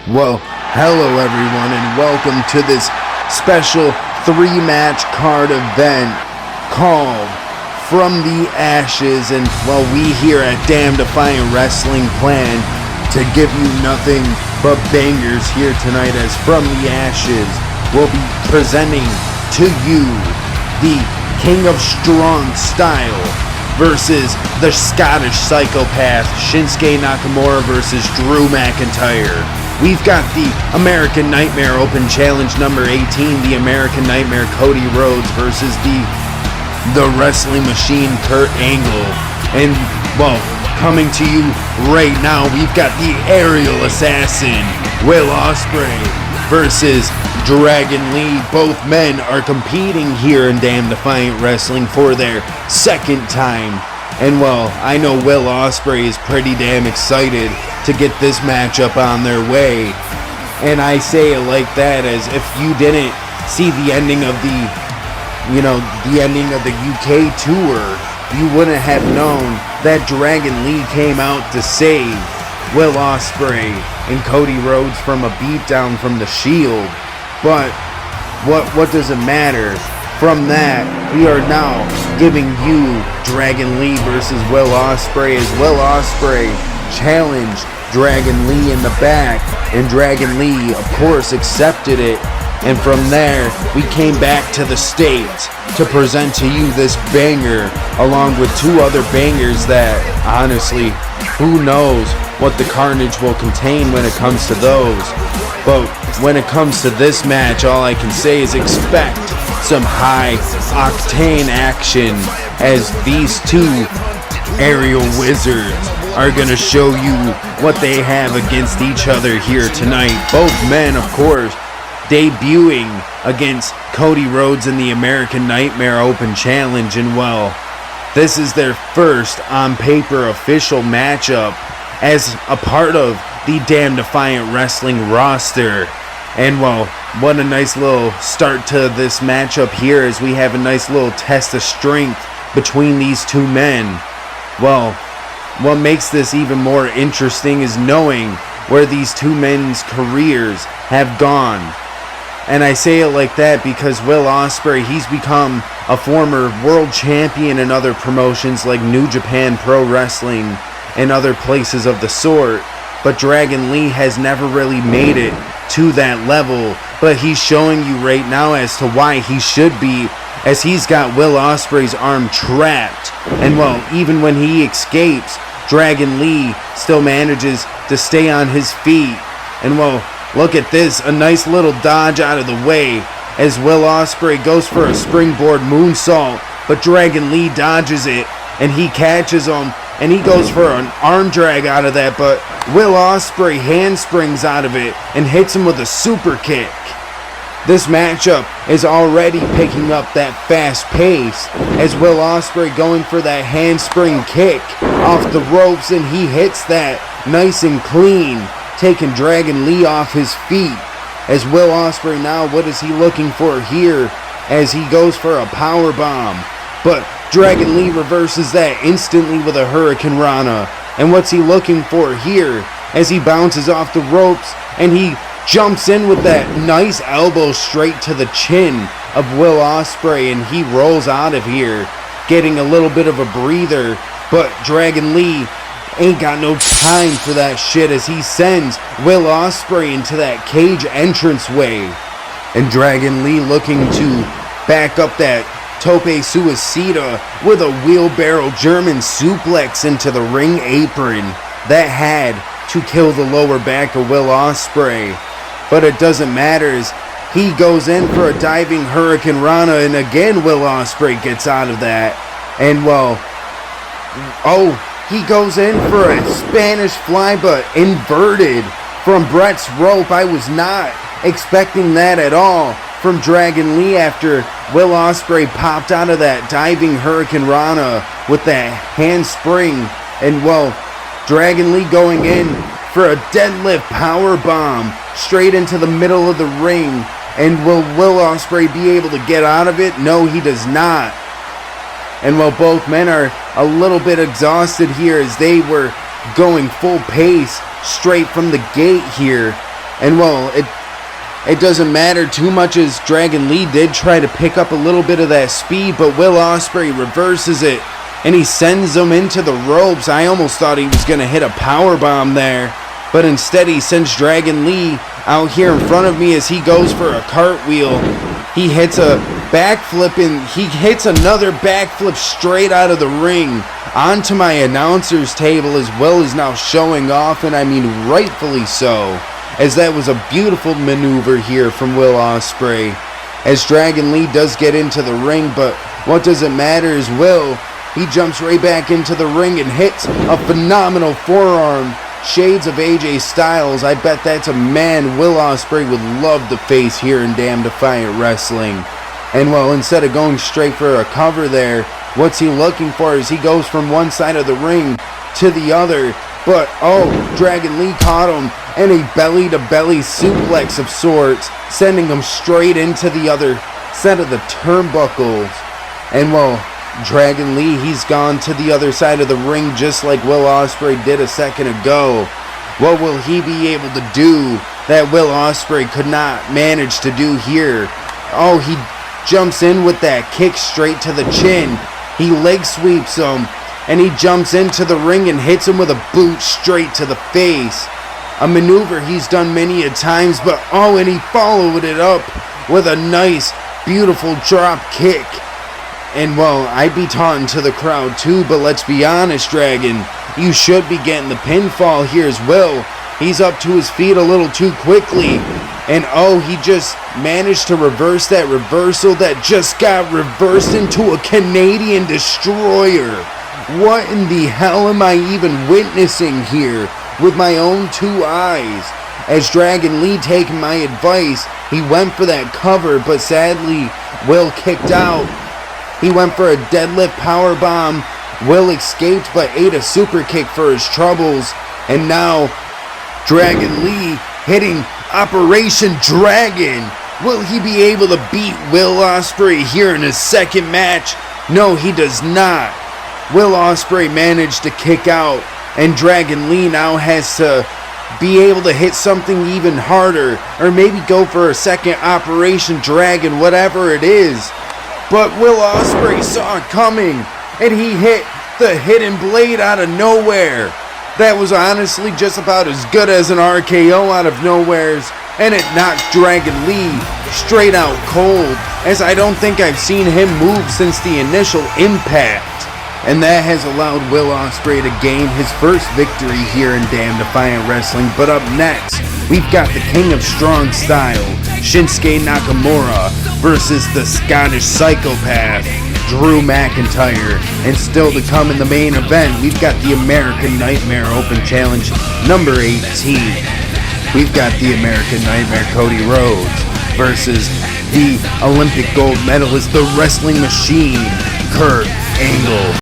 Well, hello everyone, and welcome to this special 3-match card event called From the Ashes. And well, we here at Defiant Wrestling plan to give you nothing but bangers here tonight, as From the Ashes will be presenting to you the King of Strong Style versus the Scottish Psychopath Shinsuke Nakamura versus Drew McIntyre. We've got the American Nightmare Open Challenge number 18, the American Nightmare Cody Rhodes versus the Wrestling Machine Kurt Angle. And, well, coming to you right now, we've got the Aerial Assassin Will Ospreay versus Dragon Lee. Both men are competing here in Defiant Wrestling for their second time. And well, I know Will Ospreay is pretty damn excited to get this matchup on their way. And I say it like that as if you didn't see the ending of the UK tour, you wouldn't have known that Dragon Lee came out to save Will Ospreay and Cody Rhodes from a beatdown from the Shield. But what does it matter? From that, we are now giving you Dragon Lee versus Will Ospreay, as Will Ospreay challenged Dragon Lee in the back, and Dragon Lee, of course, accepted it. And from there, we came back to the States to present to you this banger, along with two other bangers that, honestly, who knows what the carnage will contain when it comes to those. But when it comes to this match, all I can say is expect some high octane action, as these two aerial wizards are gonna show you what they have against each other here tonight. Both men, of course, debuting against Cody Rhodes in the American Nightmare Open Challenge. And well, this is their first on paper official matchup as a part of the Defiant Wrestling roster. And well, what a nice little start to this matchup here, as we have a nice little test of strength between these two men. Well, what makes this even more interesting is knowing where these two men's careers have gone. And I say it like that because Will Ospreay, he's become a former world champion in other promotions like New Japan Pro Wrestling and other places of the sort. But Dragon Lee has never really made it to that level. But he's showing you right now as to why he should be, as he's got Will Ospreay's arm trapped. And well, even when he escapes, Dragon Lee still manages to stay on his feet. And well, look at this, a nice little dodge out of the way as Will Ospreay goes for a springboard moonsault, but Dragon Lee dodges it and he catches him, and he goes for an arm drag out of that, but Will Ospreay handsprings out of it and hits him with a super kick. This matchup is already picking up that fast pace, as Will Ospreay going for that handspring kick off the ropes, and he hits that nice and clean, taking Dragon Lee off his feet. As Will Ospreay now, what is he looking for here, as he goes for a power bomb, but Dragon Lee reverses that instantly with a Hurricane Rana. And what's he looking for here, as he bounces off the ropes and he jumps in with that nice elbow straight to the chin of Will Ospreay, and he rolls out of here getting a little bit of a breather. But Dragon Lee ain't got no time for that shit, as he sends Will Ospreay into that cage entranceway. And Dragon Lee looking to back up that tope suicida with a wheelbarrow German suplex into the ring apron. That had to kill the lower back of Will Ospreay. But it doesn't matter, as he goes in for a diving Hurricane Rana, and again Will Ospreay gets out of that. And well, he goes in for a Spanish fly, but inverted from Brett's rope. I was not expecting that at all from Dragon Lee after Will Ospreay popped out of that diving Hurricane Rana with that handspring. And well, Dragon Lee going in for a deadlift power bomb straight into the middle of the ring. And will Will Ospreay be able to get out of it? No, he does not. And while both men are a little bit exhausted here, as they were going full pace straight from the gate here, And well, it doesn't matter too much as Dragon Lee did try to pick up a little bit of that speed, but Will Ospreay reverses it and he sends him into the ropes. I almost thought he was going to hit a power bomb there, but instead he sends Dragon Lee out here in front of me as he goes for a cartwheel. He hits a backflip and he hits another backflip straight out of the ring onto my announcer's table, as well as now showing off, and I mean rightfully so, as that was a beautiful maneuver here from Will Ospreay. As Dragon Lee does get into the ring, but what doesn't matter is Will, he jumps right back into the ring and hits a phenomenal forearm. Shades of AJ Styles. I bet that's a man Will Ospreay would love to face here in damn Defiant Wrestling. And well, instead of going straight for a cover there, what's he looking for as he goes from one side of the ring to the other. But oh, Dragon Lee caught him and a belly-to-belly suplex of sorts, sending him straight into the other set of the turnbuckles. And well, Dragon Lee, he's gone to the other side of the ring just like Will Ospreay did a second ago. What will he be able to do that Will Ospreay could not manage to do here? Oh, he jumps in with that kick straight to the chin. He leg sweeps him, and he jumps into the ring and hits him with a boot straight to the face. A maneuver he's done many a times, but oh, and he followed it up with a nice, beautiful drop kick. And well, I'd be taunting to the crowd too, but let's be honest, Dragon, you should be getting the pinfall here as well. He's up to his feet a little too quickly. And oh, he just managed to reverse that reversal that just got reversed into a Canadian destroyer. What in the hell am I even witnessing here with my own two eyes? As Dragon Lee, taking my advice, he went for that cover, but sadly, Will kicked out. He went for a deadlift powerbomb. Will escaped but ate a super kick for his troubles. And now, Dragon Lee hitting Operation Dragon. Will he be able to beat Will Ospreay here in his second match? No, he does not. Will Ospreay managed to kick out, and Dragon Lee now has to be able to hit something even harder, or maybe go for a second Operation Dragon, whatever it is. But Will Ospreay saw it coming, and he hit the hidden blade out of nowhere. That was honestly just about as good as an RKO out of nowheres, and it knocked Dragon Lee straight out cold, as I don't think I've seen him move since the initial impact. And that has allowed Will Ospreay to gain his first victory here in damn Defiant Wrestling. But up next, we've got the King of Strong Style, Shinsuke Nakamura, versus the Scottish Psychopath, Drew McIntyre. And still to come in the main event, we've got the American Nightmare Open Challenge number 18. We've got the American Nightmare Cody Rhodes versus the Olympic gold medalist, the Wrestling Machine, Kurt Angle.